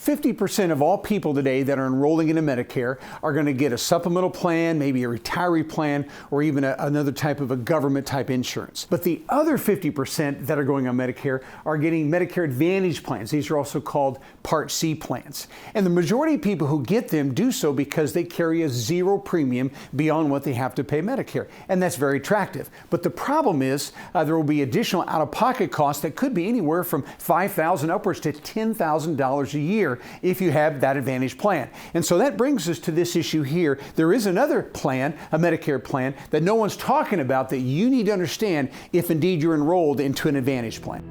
50% of all people today that are enrolling into Medicare are going to get a supplemental plan, maybe a retiree plan, or even another type of a government type insurance. But the other 50% that are going on Medicare are getting Medicare Advantage plans. These are also called Part C plans. And the majority of people who get them do so because they carry a zero premium beyond what they have to pay Medicare. And that's very attractive. But the problem is there will be additional out-of-pocket costs that could be anywhere from $5,000 upwards to $10,000 a year if you have that Advantage plan. And so that brings us to this issue here. There is another plan, a Medicare plan, that no one's talking about that you need to understand if indeed you're enrolled into an Advantage plan.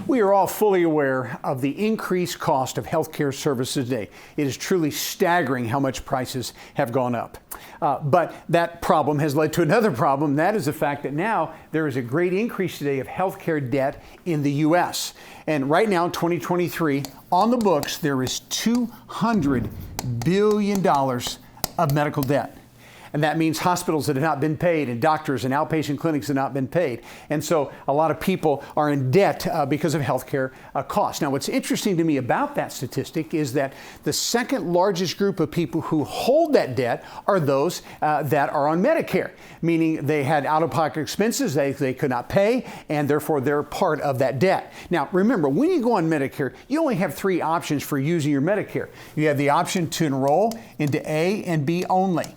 We are all fully aware of the increased cost of healthcare services today. It is truly staggering how much prices have gone up. But that problem has led to another problem. That is the fact that now there is a great increase today of healthcare debt in the U.S. And right now, in 2023, on the books, there is $200 billion of medical debt. And that means hospitals that have not been paid and doctors and outpatient clinics that have not been paid. And so a lot of people are in debt because of healthcare costs. Now, what's interesting to me about that statistic is that the second largest group of people who hold that debt are those that are on Medicare, meaning they had out-of-pocket expenses they could not pay, and therefore they're part of that debt. Now, remember, when you go on Medicare, you only have three options for using your Medicare. You have the option to enroll into A and B only.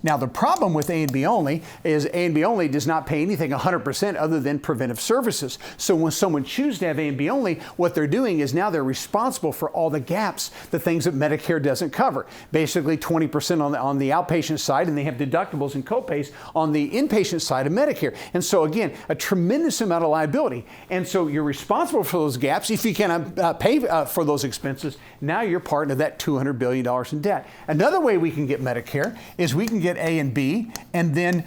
Now, the problem with A and B only is A and B only does not pay anything 100% other than preventive services. So when someone chooses to have A and B only, what they're doing is now they're responsible for all the gaps, the things that Medicare doesn't cover. Basically 20% on the outpatient side, and they have deductibles and copays on the inpatient side of Medicare. And so again, a tremendous amount of liability. And so you're responsible for those gaps. If you cannot pay for those expenses, now you're part of that $200 billion in debt. Another way we can get Medicare is we can get A and B, and then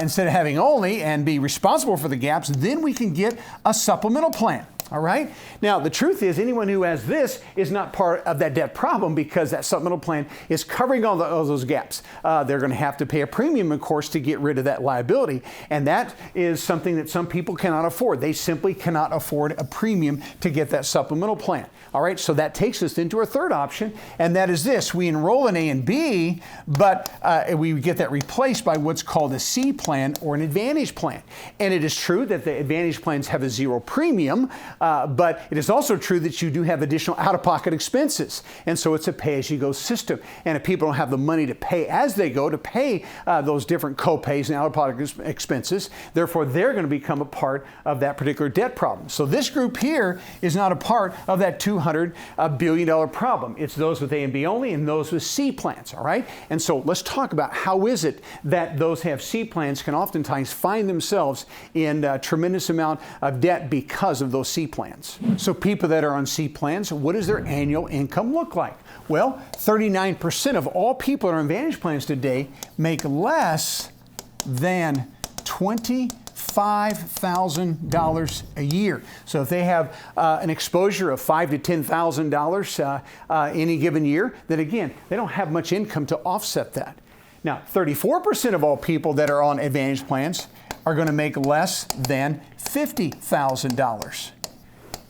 instead of having only and be responsible for the gaps, then we can get a supplemental plan. All right? Now, the truth is anyone who has this is not part of that debt problem because that supplemental plan is covering all those gaps. They're going to have to pay a premium, of course, to get rid of that liability. And that is something that some people cannot afford. They simply cannot afford a premium to get that supplemental plan. All right? So that takes us into our third option, and that is this. We enroll in A and B, but we get that replaced by what's called a C plan or an Advantage plan. And it is true that the Advantage plans have a zero premium, but it is also true that you do have additional out-of-pocket expenses. And so it's a pay-as-you-go system. And if people don't have the money to pay as they go, to pay those different copays and out-of-pocket expenses, therefore they're going to become a part of that particular debt problem. So this group here is not a part of that $200 billion problem. It's those with A and B only and those with C plans, all right? And so let's talk about how is it that those who have C plans can oftentimes find themselves in a tremendous amount of debt because of those C plans. So people that are on C plans, what does their annual income look like? Well, 39% of all people that are on Advantage plans today make less than $25,000 a year. So if they have an exposure of $5,000 to $10,000 any given year, then again, they don't have much income to offset that. Now, 34% of all people that are on Advantage plans are going to make less than $50,000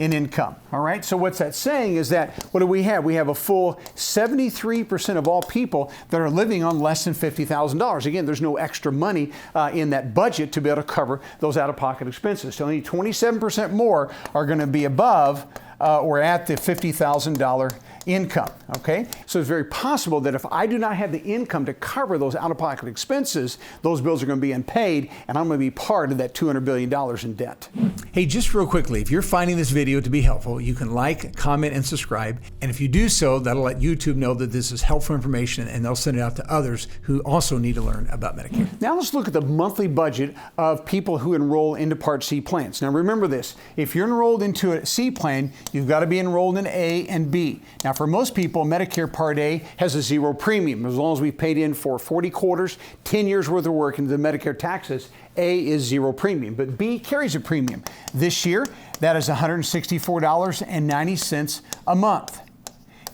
in income. All right. So what's that saying is that what do we have? We have a full 73% of all people that are living on less than $50,000. Again, there's no extra money in that budget to be able to cover those out-of-pocket expenses. So only 27% more are going to be above or at the $50,000 income, okay? So it's very possible that if I do not have the income to cover those out-of-pocket expenses, those bills are going to be unpaid, and I'm going to be part of that $200 billion in debt. Hey, just real quickly, if you're finding this video to be helpful, you can like, comment, and subscribe. And if you do so, that'll let YouTube know that this is helpful information, and they'll send it out to others who also need to learn about Medicare. Now let's look at the monthly budget of people who enroll into Part C plans. Now remember this, if you're enrolled into a C plan, you've got to be enrolled in A and B. Now for most people, Medicare Part A has a zero premium. As long as we've paid in for 40 quarters, 10 years worth of work into the Medicare taxes, A is zero premium, but B carries a premium. This year, that is $164.90 a month.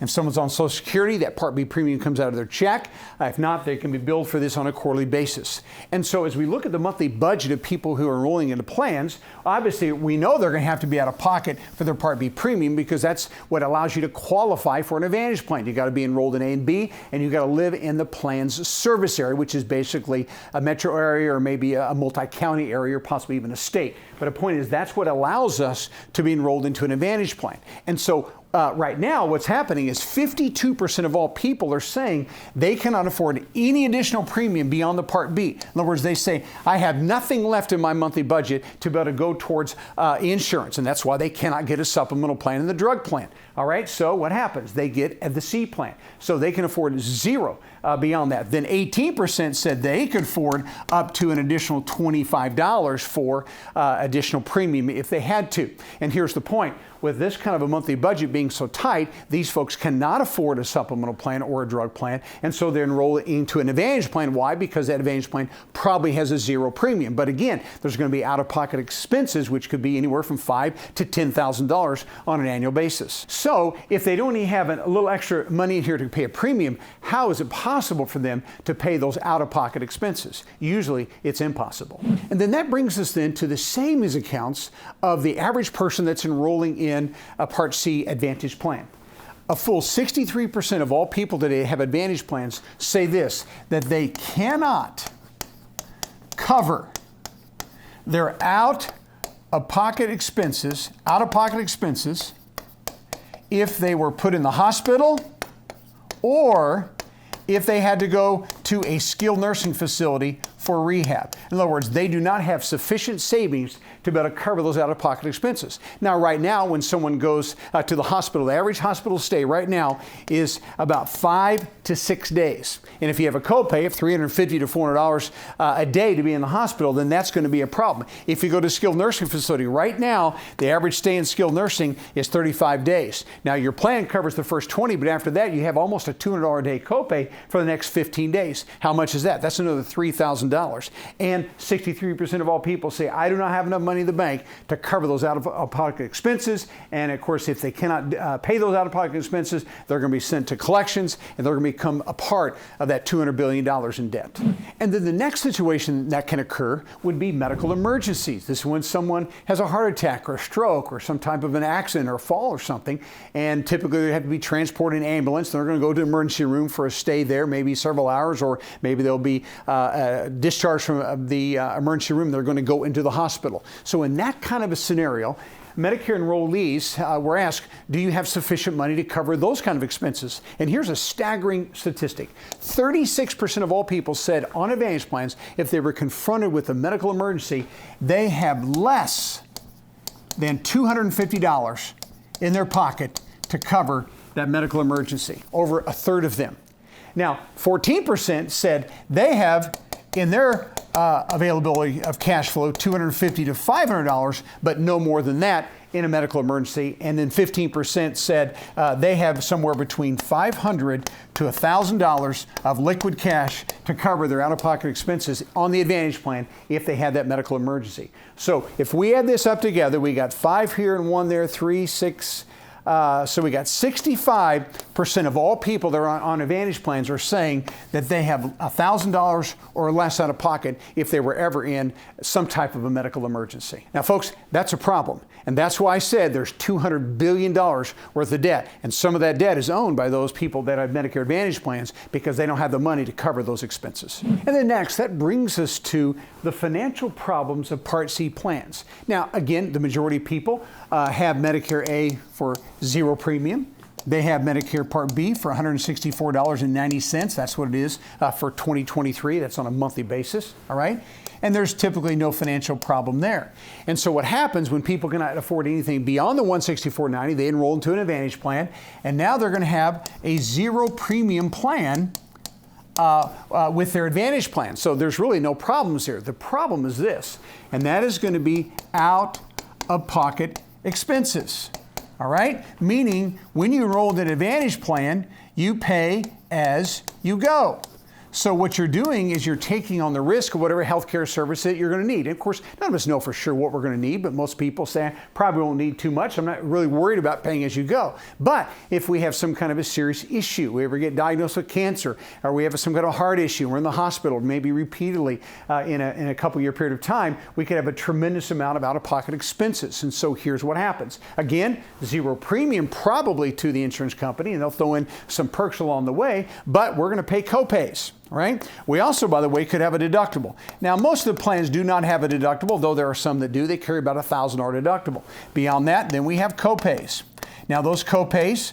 If someone's on Social Security, that Part B premium comes out of their check. If not, they can be billed for this on a quarterly basis. And so as we look at the monthly budget of people who are enrolling into plans, obviously we know they're going to have to be out of pocket for their Part B premium because that's what allows you to qualify for an Advantage plan. You got to be enrolled in A and B, and you got to live in the plan's service area, which is basically a metro area or maybe a multi-county area or possibly even a state. But the point is that's what allows us to be enrolled into an Advantage plan. And so right now, what's happening is 52% of all people are saying they cannot afford any additional premium beyond the Part B. In other words, they say, I have nothing left in my monthly budget to be able to go towards insurance, and that's why they cannot get a supplemental plan in the drug plan. All right, so what happens? They get the C plan, so they can afford zero beyond that. Then 18% said they could afford up to an additional $25 for additional premium if they had to. And here's the point. With this kind of a monthly budget being so tight, these folks cannot afford a supplemental plan or a drug plan, and so they're enrolling into an Advantage plan. Why? Because that Advantage plan probably has a zero premium. But again, there's going to be out-of-pocket expenses, which could be anywhere from $5,000 to $10,000 on an annual basis. So if they don't even have a little extra money in here to pay a premium, how is it possible for them to pay those out-of-pocket expenses? Usually, it's impossible. And then that brings us then to the savings accounts of the average person that's enrolling in a Part C Advantage plan. A full 63% of all people today have Advantage plans say this, that they cannot cover their out-of-pocket expenses if they were put in the hospital or if they had to go to a skilled nursing facility for rehab. In other words, they do not have sufficient savings to be able to cover those out-of-pocket expenses. Now, right now, when someone goes to the hospital, the average hospital stay right now is about 5 to 6 days. And if you have a copay of $350 to $400 a day to be in the hospital, then that's going to be a problem. If you go to a skilled nursing facility, right now, the average stay in skilled nursing is 35 days. Now, your plan covers the first 20, but after that, you have almost a $200 a day copay for the next 15 days. How much is that? That's another $3,000. And 63% of all people say, I do not have enough money in the bank to cover those out-of-pocket expenses. And of course, if they cannot pay those out-of-pocket expenses, they're going to be sent to collections and they're going to become a part of that $200 billion in debt. And then the next situation that can occur would be medical emergencies. This is when someone has a heart attack or a stroke or some type of an accident or a fall or something. And typically they have to be transported in an ambulance. They're going to go to the emergency room for a stay there, maybe several hours, or maybe they'll be discharged from the emergency room. They're going to go into the hospital. So in that kind of a scenario, Medicare enrollees were asked, do you have sufficient money to cover those kind of expenses? And here's a staggering statistic. 36% of all people said on Advantage plans, if they were confronted with a medical emergency, they have less than $250 in their pocket to cover that medical emergency. Over a third of them. Now, 14% said they have in their availability of cash flow, $250 to $500, but no more than that in a medical emergency. And then 15% said they have somewhere between $500 to $1,000 of liquid cash to cover their out-of-pocket expenses on the Advantage plan if they had that medical emergency. So if we add this up together, we got 5 here and 1 there, 3, 6, so we got 65% of all people that are on Advantage plans are saying that they have $1,000 or less out of pocket if they were ever in some type of a medical emergency. Now, folks, that's a problem. And that's why I said there's $200 billion worth of debt. And some of that debt is owned by those people that have Medicare Advantage plans because they don't have the money to cover those expenses. And then next, that brings us to the financial problems of Part C plans. Now, again, the majority of people have Medicare A for zero premium. They have Medicare Part B for $164.90. That's what it is for 2023. That's on a monthly basis, all right? And there's typically no financial problem there. And so what happens when people cannot afford anything beyond the $164.90, they enroll into an Advantage plan, and now they're going to have a zero premium plan with their Advantage plan. So there's really no problems here. The problem is this, and that is going to be out-of-pocket expenses. All right? Meaning, when you enroll in an Advantage plan, you pay as you go. So what you're doing is you're taking on the risk of whatever healthcare service that you're going to need. And of course, none of us know for sure what we're going to need, but most people say, I probably won't need too much. I'm not really worried about paying as you go. But if we have some kind of a serious issue, we ever get diagnosed with cancer, or we have some kind of heart issue, we're in the hospital, maybe repeatedly in a couple year period of time, we could have a tremendous amount of out-of-pocket expenses. And so here's what happens. Again, zero premium probably to the insurance company, and they'll throw in some perks along the way, but we're going to pay copays. Right? We also, by the way, could have a deductible. Now, most of the plans do not have a deductible, though there are some that do. They carry about $1,000 deductible. Beyond that, then we have copays. Now, those copays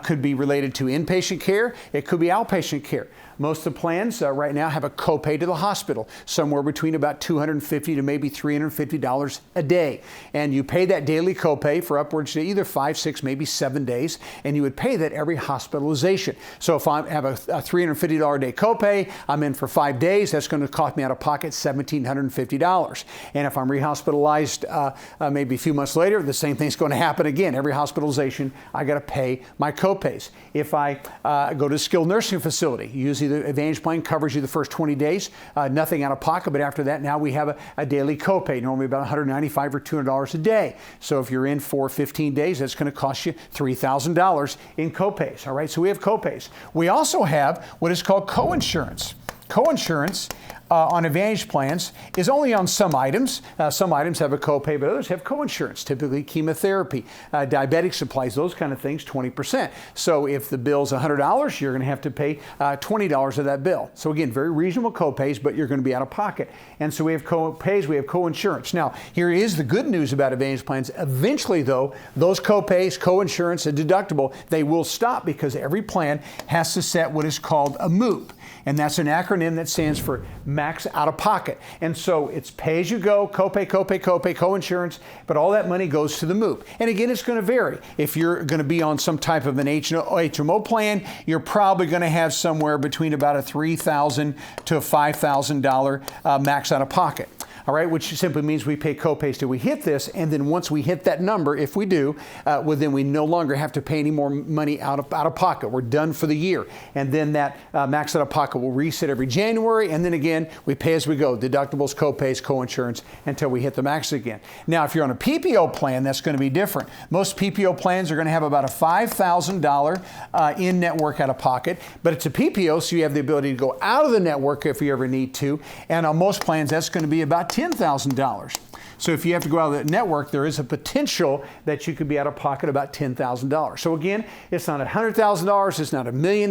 could be related to inpatient care. It could be outpatient care. Most of the plans right now have a copay to the hospital, somewhere between about $250 to maybe $350 a day. And you pay that daily copay for upwards to either 5, 6, maybe 7 days, and you would pay that every hospitalization. So if I have a $350 a day copay, I'm in for 5 days, that's going to cost me out of pocket $1,750. And if I'm rehospitalized maybe a few months later, the same thing's going to happen again. Every hospitalization, I got to pay my copays. If I go to a skilled nursing facility, usually the Advantage plan covers you the first 20 days, nothing out of pocket, but after that, now we have a daily copay, normally about $195 or $200 a day. So if you're in for 15 days, that's going to cost you $3,000 in copays. All right, so we have copays. We also have what is called coinsurance. Coinsurance on Advantage plans is only on some items. Some items have a copay, but others have coinsurance, typically chemotherapy, diabetic supplies, those kind of things, 20%. So if the bill's $100, you're going to have to pay $20 of that bill. So again, very reasonable copays, but you're going to be out of pocket. And so we have copays, we have coinsurance. Now, here is the good news about Advantage plans. Eventually, though, those copays, coinsurance, and deductible, they will stop because every plan has to set what is called a MOOP. And that's an acronym that stands for max out of pocket. And so it's pay as you go, copay, copay, copay, coinsurance, but all that money goes to the MOOP. And again, it's going to vary. If you're going to be on some type of an HMO plan, you're probably going to have somewhere between about a $3,000 to a $5,000 max out of pocket. All right, which simply means we pay copays till we hit this, and then once we hit that number, if we do, well, then we no longer have to pay any more money out of pocket. We're done for the year, and then that max out of pocket will reset every January, and then again, we pay as we go, deductibles, copays, coinsurance, until we hit the max again. Now, if you're on a PPO plan, that's going to be different. Most PPO plans are going to have about a $5,000 in-network out of pocket, but it's a PPO, so you have the ability to go out of the network if you ever need to, and on most plans, that's going to be about $10,000. So if you have to go out of the network, there is a potential that you could be out of pocket about $10,000. So again, it's not $100,000, it's not $1 million.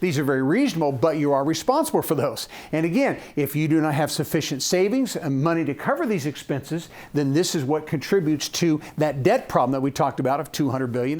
These are very reasonable, but you are responsible for those. And again, if you do not have sufficient savings and money to cover these expenses, then this is what contributes to that debt problem that we talked about of $200 billion.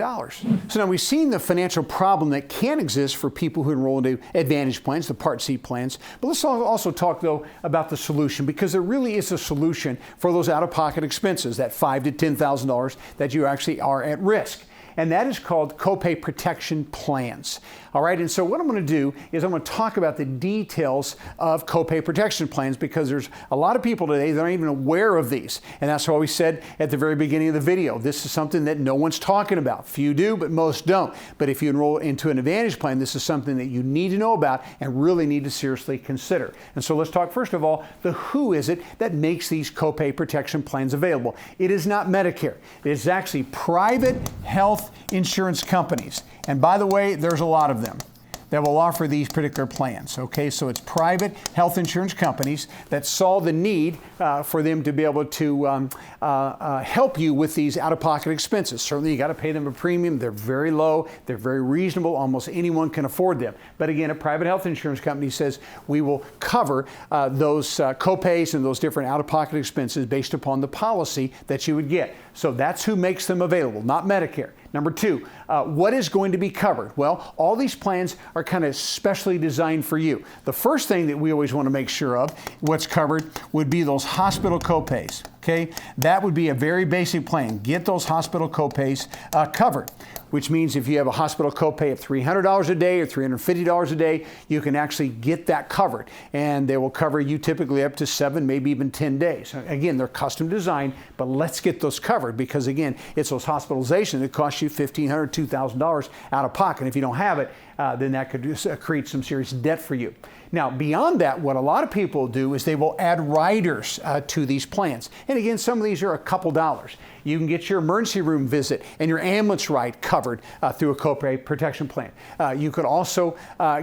So now we've seen the financial problem that can exist for people who enroll into Advantage plans, the Part C plans. But let's also talk, though, about the solution, because there really is a solution for those out-of-pocket expenses, that $5,000 to $10,000 that you actually are at risk. And that is called copay protection plans. All right, and so what I'm going to do is I'm going to talk about the details of copay protection plans, because there's a lot of people today that aren't even aware of these. And that's why we said at the very beginning of the video, this is something that no one's talking about. Few do, but most don't. But if you enroll into an Advantage plan, this is something that you need to know about and really need to seriously consider. And so let's talk first of all, the who is it that makes these copay protection plans available. It is not Medicare. It is actually private health insurance companies. And by the way, there's a lot of them that will offer these particular plans. Okay, so it's private health insurance companies that saw the need for them to be able to help you with these out-of-pocket expenses. Certainly, you got to pay them a premium. They're very low. They're very reasonable. Almost anyone can afford them. But again, a private health insurance company says we will cover those copays and those different out-of-pocket expenses based upon the policy that you would get. So that's who makes them available, not Medicare. Number two, what is going to be covered? Well, all these plans are kind of specially designed for you. The first thing that we always want to make sure of, what's covered, would be those hospital copays. Okay, that would be a very basic plan. Get those hospital copays covered, which means if you have a hospital copay of $300 a day or $350 a day, you can actually get that covered. And they will cover you typically up to 7, maybe even 10 days. Again, they're custom designed, but let's get those covered, because again, it's those hospitalizations that cost you $1,500, $2,000 out of pocket. If you don't have it, then that could create some serious debt for you. Now, beyond that, what a lot of people do is they will add riders to these plans. And again, some of these are a couple dollars. You can get your emergency room visit and your ambulance ride covered through a copay protection plan. You could also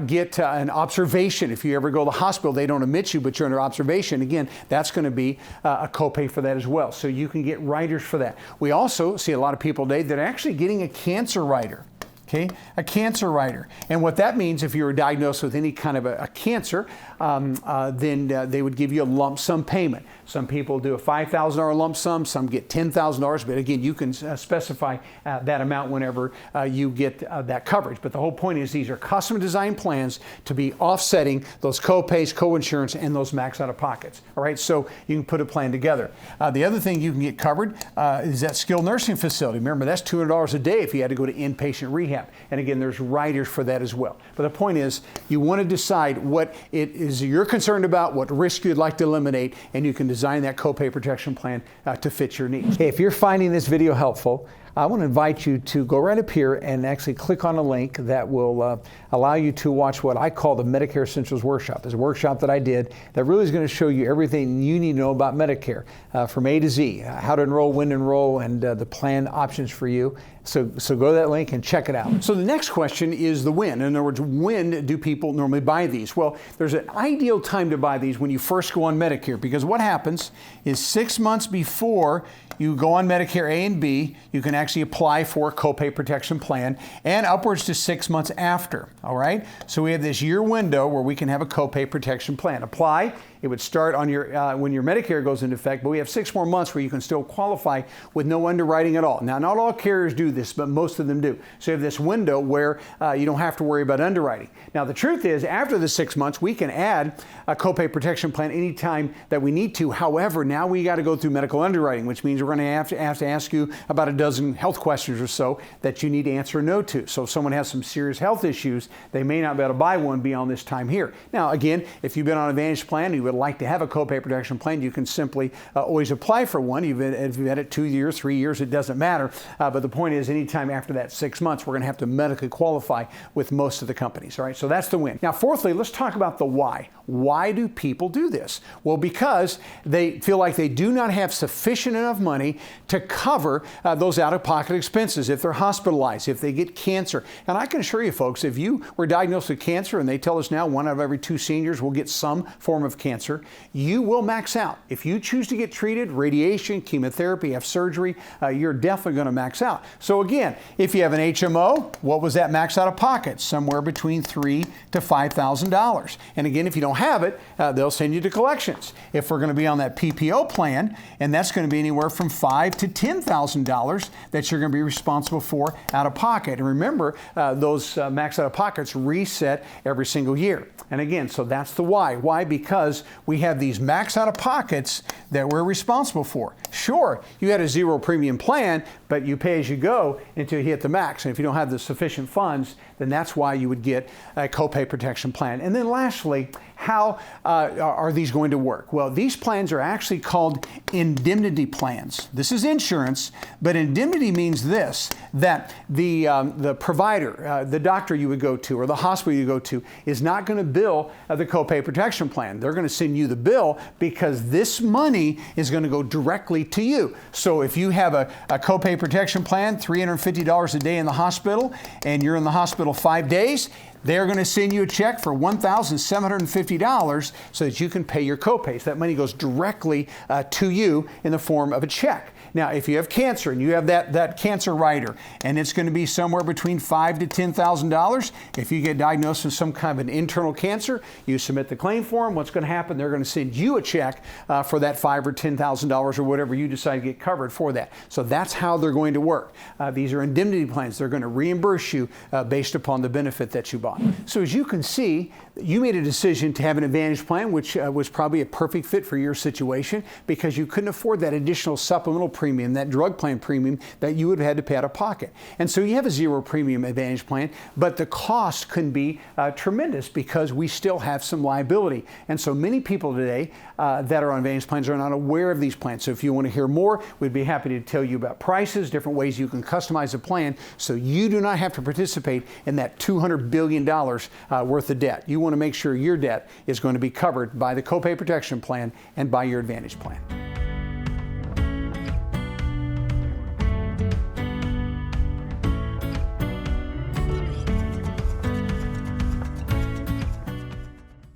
get an observation. If you ever go to the hospital, they don't admit you, but you're under observation. Again, that's going to be a copay for that as well. So you can get riders for that. We also see a lot of people today that are actually getting a cancer rider. Okay, a cancer rider. And what that means, if you were diagnosed with any kind of a cancer, then they would give you a lump sum payment. Some people do a $5,000 lump sum, some get $10,000, but again, you can specify that amount whenever you get that coverage. But the whole point is these are custom designed plans to be offsetting those co-pays, co-insurance, and those max out-of-pockets. All right, so you can put a plan together. The other thing you can get covered is that skilled nursing facility. Remember, that's $200 a day if you had to go to inpatient rehab. And again, there's riders for that as well. But the point is, you want to decide what it is you're concerned about, what risk you'd like to eliminate, and you can design that copay protection plan to fit your needs. Hey, if you're finding this video helpful, I want to invite you to go right up here and actually click on a link that will allow you to watch what I call the Medicare Essentials Workshop. There's a workshop that I did that really is going to show you everything you need to know about Medicare from A to Z, how to enroll, when to enroll, and the plan options for you. So go to that link and check it out. So the next question is the when. In other words, when do people normally buy these? Well, there's an ideal time to buy these when you first go on Medicare, because what happens is 6 months before you go on Medicare A and B, you can actually apply for a copay protection plan, and upwards to 6 months after, all right? So we have this year window where we can have a copay protection plan. Apply. It would start on your when your Medicare goes into effect, but we have 6 more months where you can still qualify with no underwriting at all. Now, not all carriers do this, but most of them do. So you have this window where you don't have to worry about underwriting. Now, the truth is, after the 6 months, we can add a copay protection plan anytime that we need to. However, now we got to go through medical underwriting, which means we're going to have to ask you about a dozen health questions or so that you need to answer no to. So if someone has some serious health issues, they may not be able to buy one beyond this time here. Now, again, if you've been on Advantage plan, you would like to have a copay protection plan, you can simply always apply for one. If you've had it 2 years, 3 years, it doesn't matter. But the point is, anytime after that 6 months, we're going to have to medically qualify with most of the companies. All right, so that's the when. Now, fourthly, let's talk about the why. Why do people do this? Well, because they feel like they do not have sufficient enough money to cover those out-of-pocket expenses if they're hospitalized, if they get cancer. And I can assure you, folks, if you were diagnosed with cancer, and they tell us now 1 out of every 2 seniors will get some form of cancer, you will max out. If you choose to get treated, radiation, chemotherapy, have surgery, you're definitely going to max out. So again, if you have an HMO, what was that max out of pocket? Somewhere between $3,000 to $5,000. And again, if you don't have it, they'll send you to collections. If we're going to be on that PPO plan, and that's going to be anywhere from $5,000 to $10,000 that you're going to be responsible for out of pocket. And remember, those max out of pockets reset every single year. And again, so that's the why. Why? Because we have these max out of pockets that we're responsible for. Sure, you had a zero premium plan, but you pay as you go until you hit the max. And if you don't have the sufficient funds, then that's why you would get a copay protection plan. And then lastly, how are these going to work? Well, these plans are actually called indemnity plans. This is insurance, but indemnity means this, that the provider, the doctor you would go to or the hospital you go to is not going to bill the copay protection plan. They're going to send you the bill because this money is going to go directly to you. So if you have a copay protection plan, $350 a day in the hospital, and you're in the hospital 5 days, they're going to send you a check for $1,750 so that you can pay your copays. That money goes directly to you in the form of a check. Now, if you have cancer and you have that cancer rider, and it's going to be somewhere between $5,000 to $10,000, if you get diagnosed with some kind of an internal cancer, you submit the claim form. What's going to happen? They're going to send you a check for that $5,000 or $10,000 or whatever you decide to get covered for that. So that's how they're going to work. These are indemnity plans. They're going to reimburse you based upon the benefit that you bought. So as you can see, you made a decision to have an Advantage plan, which was probably a perfect fit for your situation because you couldn't afford that additional supplemental premium premium, that drug plan premium that you would have had to pay out of pocket. And so you have a zero premium Advantage plan, but the cost can be tremendous because we still have some liability. And so many people today that are on Advantage plans are not aware of these plans. So if you want to hear more, we'd be happy to tell you about prices, different ways you can customize a plan so you do not have to participate in that $200 billion worth of debt. You want to make sure your debt is going to be covered by the copay protection plan and by your Advantage plan.